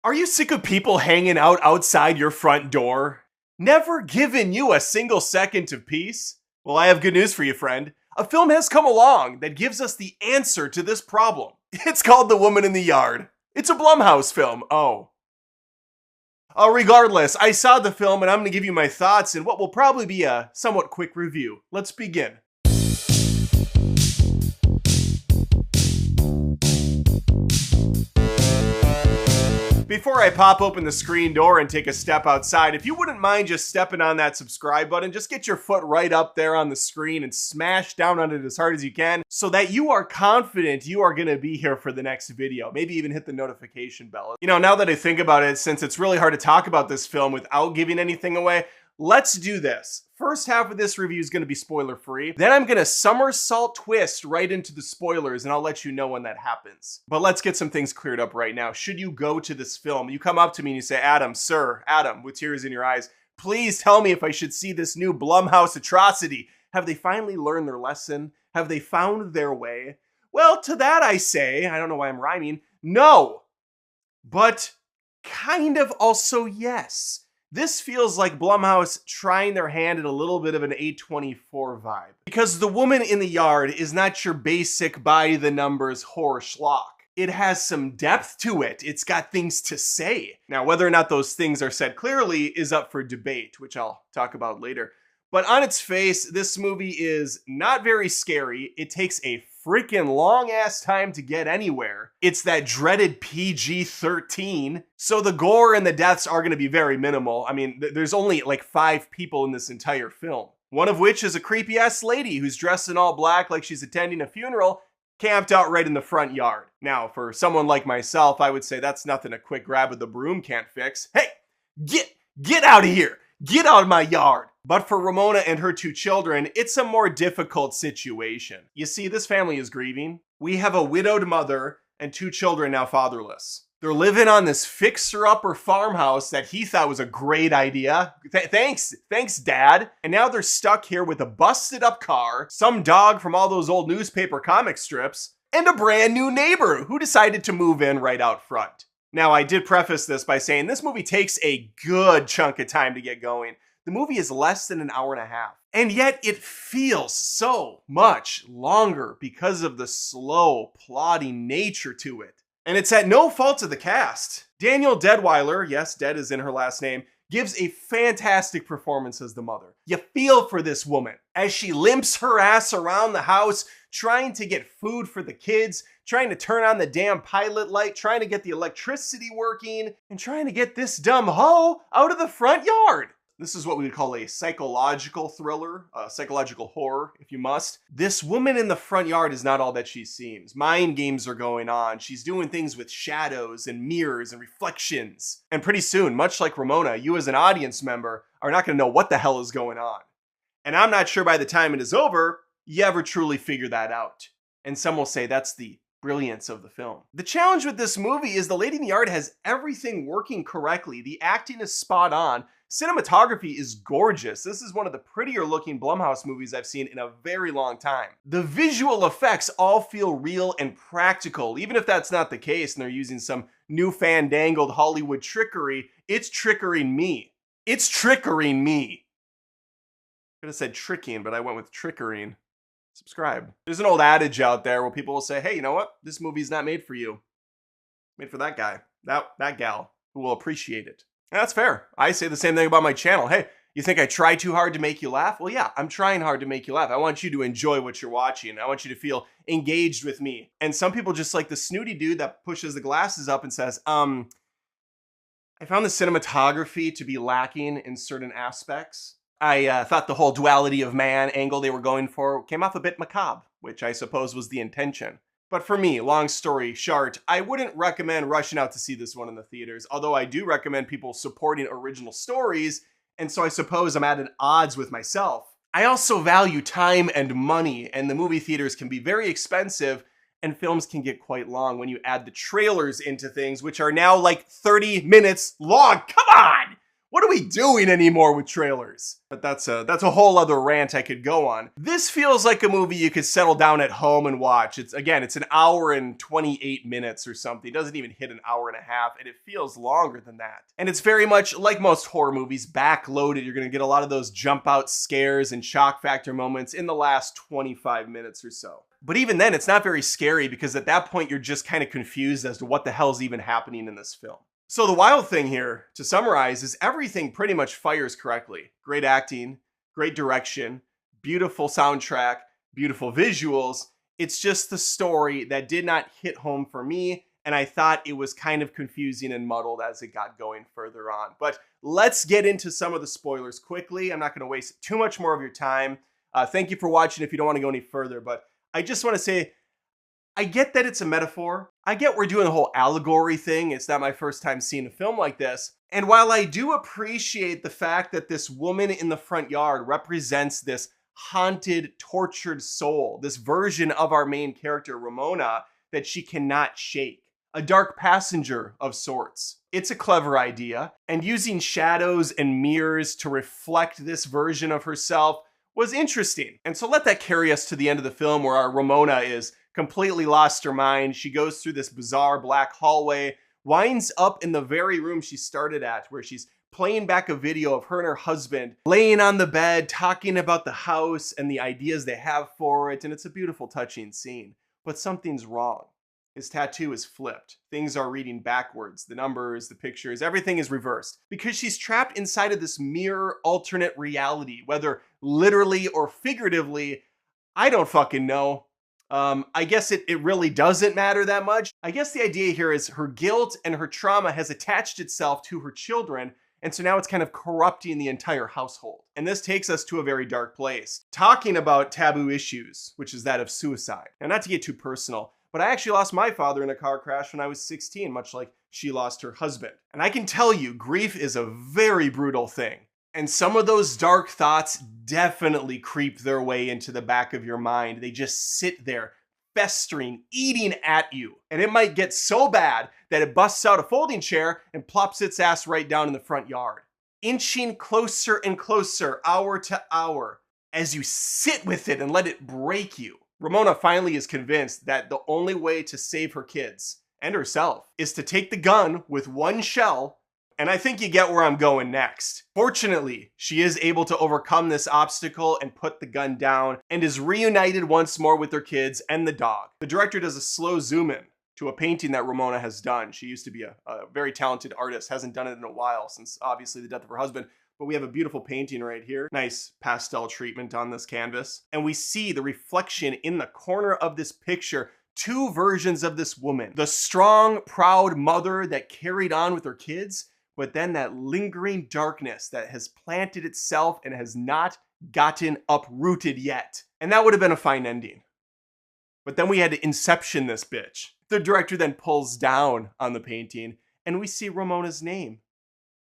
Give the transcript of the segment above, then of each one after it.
Are you sick of people hanging out outside your front door? Never giving you a single second of peace? Well, I have good news for you, friend. A film has come along that gives us the answer to this problem. It's called The Woman in the Yard. It's a Blumhouse film. Regardless, I saw the film and I'm going to give you my thoughts in what will probably be a somewhat quick review. Let's begin. Before I pop open the screen door and take a step outside, if you wouldn't mind just stepping on that subscribe button, just get your foot right up there on the screen and smash down on it as hard as you can so that you are confident you are going to be here for the next video. Maybe even hit the notification bell. You know, now that I think about it, since it's really hard to talk about this film without giving anything away, let's do this. First half of this review is going to be spoiler free. Then I'm going to somersault twist right into the spoilers and I'll let you know when that happens. But let's get some things cleared up right now. Should you go to this film, you come up to me and you say, Adam, with tears in your eyes, please tell me if I should see this new Blumhouse atrocity. Have they finally learned their lesson? Have they found their way? Well, to that I say, I don't know why I'm rhyming, no. But kind of also yes. This feels like Blumhouse trying their hand at a little bit of an A24 vibe. Because The Woman in the Yard is not your basic by-the-numbers horror schlock. It has some depth to it. It's got things to say. Now, whether or not those things are said clearly is up for debate, which I'll talk about later. But on its face, this movie is not very scary. It takes a freaking long-ass time to get anywhere. It's that dreaded PG-13. So the gore and the deaths are going to be very minimal. I mean, there's only like 5 people in this entire film. One of which is a creepy-ass lady who's dressed in all black like she's attending a funeral, camped out right in the front yard. Now, for someone like myself, I would say that's nothing a quick grab of the broom can't fix. Hey, get out of here! Get out of my yard! But for Ramona and her 2 children, it's a more difficult situation. You see, this family is grieving. We have a widowed mother and 2 children now fatherless. They're living on this fixer-upper farmhouse that he thought was a great idea. Thanks, Dad. And now they're stuck here with a busted-up car, some dog from all those old newspaper comic strips, and a brand new neighbor who decided to move in right out front. Now, I did preface this by saying this movie takes a good chunk of time to get going. The movie is less than an hour and a half. And yet it feels so much longer because of the slow, plodding nature to it. And it's at no fault of the cast. Danielle Deadwyler, yes, Dead is in her last name, gives a fantastic performance as the mother. You feel for this woman as she limps her ass around the house, trying to get food for the kids, trying to turn on the damn pilot light, trying to get the electricity working, and trying to get this dumb hoe out of the front yard. This is what we would call a psychological thriller, psychological horror, if you must. This woman in the front yard is not all that she seems. Mind games are going on. She's doing things with shadows and mirrors and reflections. And pretty soon, much like Ramona, you as an audience member are not going to know what the hell is going on. And I'm not sure by the time it is over, you ever truly figure that out. And some will say that's the brilliance of the film. The challenge with this movie is the lady in the yard has everything working correctly. The acting is spot on. Cinematography is gorgeous. This is one of the prettier looking Blumhouse movies I've seen in a very long time. The visual effects all feel real and practical. Even if that's not the case and they're using some new fandangled Hollywood trickery, it's triggering me. It's triggering me. I could have said tricking, but I went with triggering. Subscribe. There's an old adage out there where people will say, hey, you know what? This movie's not made for you. Made for that guy, that gal, who will appreciate it. And that's fair. I say the same thing about my channel. Hey, you think I try too hard to make you laugh? Well, yeah, I'm trying hard to make you laugh. I want you to enjoy what you're watching. I want you to feel engaged with me. And some people just like the snooty dude that pushes the glasses up and says, I found the cinematography to be lacking in certain aspects. I thought the whole duality of man angle they were going for came off a bit macabre, which I suppose was the intention. But for me, long story short, I wouldn't recommend rushing out to see this one in the theaters, although I do recommend people supporting original stories, and so I suppose I'm at an odds with myself. I also value time and money, and the movie theaters can be very expensive, and films can get quite long when you add the trailers into things, which are now like 30 minutes long. Come on! What are we doing anymore with trailers? But that's a whole other rant I could go on. This feels like a movie you could settle down at home and watch. It's an hour and 28 minutes or something. It doesn't even hit an hour and a half, and it feels longer than that. And it's very much like most horror movies, backloaded. You're gonna get a lot of those jump out scares and shock factor moments in the last 25 minutes or so. But even then, it's not very scary because at that point, you're just kind of confused as to what the hell's even happening in this film. So the wild thing here, to summarize, is everything pretty much fires correctly. Great acting, great direction, beautiful soundtrack, beautiful visuals. It's just the story that did not hit home for me, and I thought it was kind of confusing and muddled as it got going further on. But let's get into some of the spoilers quickly. I'm not going to waste too much more of your time. Thank you for watching if you don't want to go any further, but I just want to say, I get that it's a metaphor. I get we're doing the whole allegory thing. It's not my first time seeing a film like this. And while I do appreciate the fact that this woman in the front yard represents this haunted, tortured soul, this version of our main character, Ramona, that she cannot shake, a dark passenger of sorts. It's a clever idea, and using shadows and mirrors to reflect this version of herself was interesting. And so let that carry us to the end of the film where our Ramona is completely lost her mind. She goes through this bizarre black hallway, winds up in the very room she started at, where she's playing back a video of her and her husband laying on the bed, talking about the house and the ideas they have for it. And it's a beautiful, touching scene. But something's wrong. His tattoo is flipped. Things are reading backwards. The numbers, the pictures, everything is reversed. Because she's trapped inside of this mirror alternate reality, whether literally or figuratively, I don't fucking know. I guess it really doesn't matter that much. I guess the idea here is her guilt and her trauma has attached itself to her children, and so now it's kind of corrupting the entire household. And this takes us to a very dark place, talking about taboo issues, which is that of suicide. And not to get too personal, but I actually lost my father in a car crash when I was 16, much like she lost her husband. And I can tell you, grief is a very brutal thing. And some of those dark thoughts definitely creep their way into the back of your mind. They just sit there, festering, eating at you. And it might get so bad that it busts out a folding chair and plops its ass right down in the front yard. Inching closer and closer, hour to hour, as you sit with it and let it break you. Ramona finally is convinced that the only way to save her kids, and herself, is to take the gun with one shell. And I think you get where I'm going next. Fortunately, she is able to overcome this obstacle and put the gun down and is reunited once more with her kids and the dog. The director does a slow zoom in to a painting that Ramona has done. She used to be a very talented artist, hasn't done it in a while since obviously the death of her husband. But we have a beautiful painting right here. Nice pastel treatment on this canvas. And we see the reflection in the corner of this picture, two versions of this woman. The strong, proud mother that carried on with her kids, but then that lingering darkness that has planted itself and has not gotten uprooted yet. And that would have been a fine ending. But then we had to inception this bitch. The director then pulls down on the painting and we see Ramona's name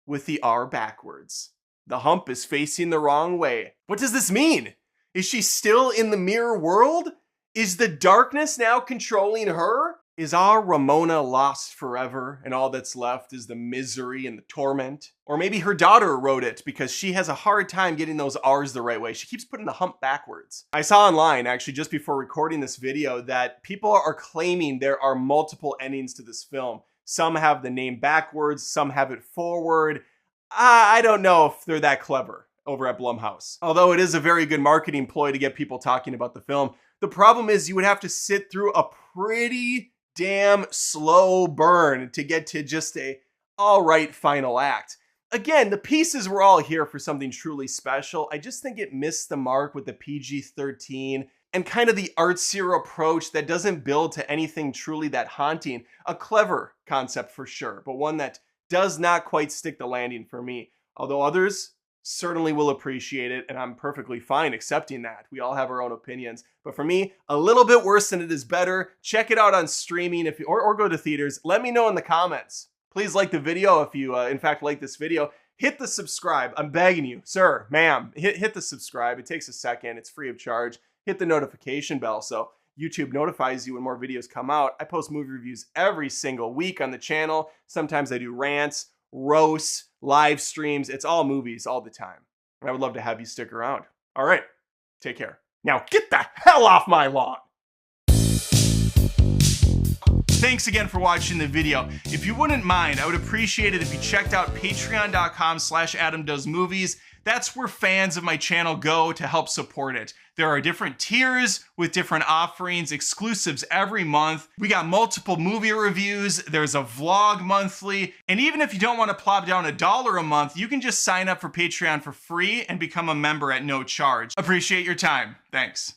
with the R backwards. The hump is facing the wrong way. What does this mean? Is she still in the mirror world? Is the darkness now controlling her? Is our Ramona lost forever and all that's left is the misery and the torment? Or maybe her daughter wrote it because she has a hard time getting those R's the right way. She keeps putting the hump backwards. I saw online, actually, just before recording this video, that people are claiming there are multiple endings to this film. Some have the name backwards, some have it forward. I don't know if they're that clever over at Blumhouse. Although it is a very good marketing ploy to get people talking about the film. The problem is you would have to sit through a pretty damn slow burn to get to just a all right final act. Again, the pieces were all here for something truly special. I just think it missed the mark with the PG-13 and kind of the artsier approach that doesn't build to anything truly that haunting. A clever concept for sure, but one that does not quite stick the landing for me. Although others certainly will appreciate it, and I'm perfectly fine accepting that. We all have our own opinions. But for me, a little bit worse than it is better. Check it out on streaming if you, or go to theaters. Let me know in the comments. Please like the video if you, in fact, like this video. Hit the subscribe. I'm begging you, sir, ma'am, hit the subscribe. It takes a second. It's free of charge. Hit the notification bell so YouTube notifies you when more videos come out. I post movie reviews every single week on the channel. Sometimes I do rants roasts, live streams. It's all movies all the time. And I would love to have you stick around. All right, take care. Now get the hell off my lawn. Thanks again for watching the video. If you wouldn't mind, I would appreciate it if you checked out patreon.com/AdamDoesMovies. That's where fans of my channel go to help support it. There are different tiers with different offerings, exclusives every month. We got multiple movie reviews, there's a vlog monthly, and even if you don't want to plop down $1 a month, you can just sign up for Patreon for free and become a member at no charge. Appreciate your time. Thanks.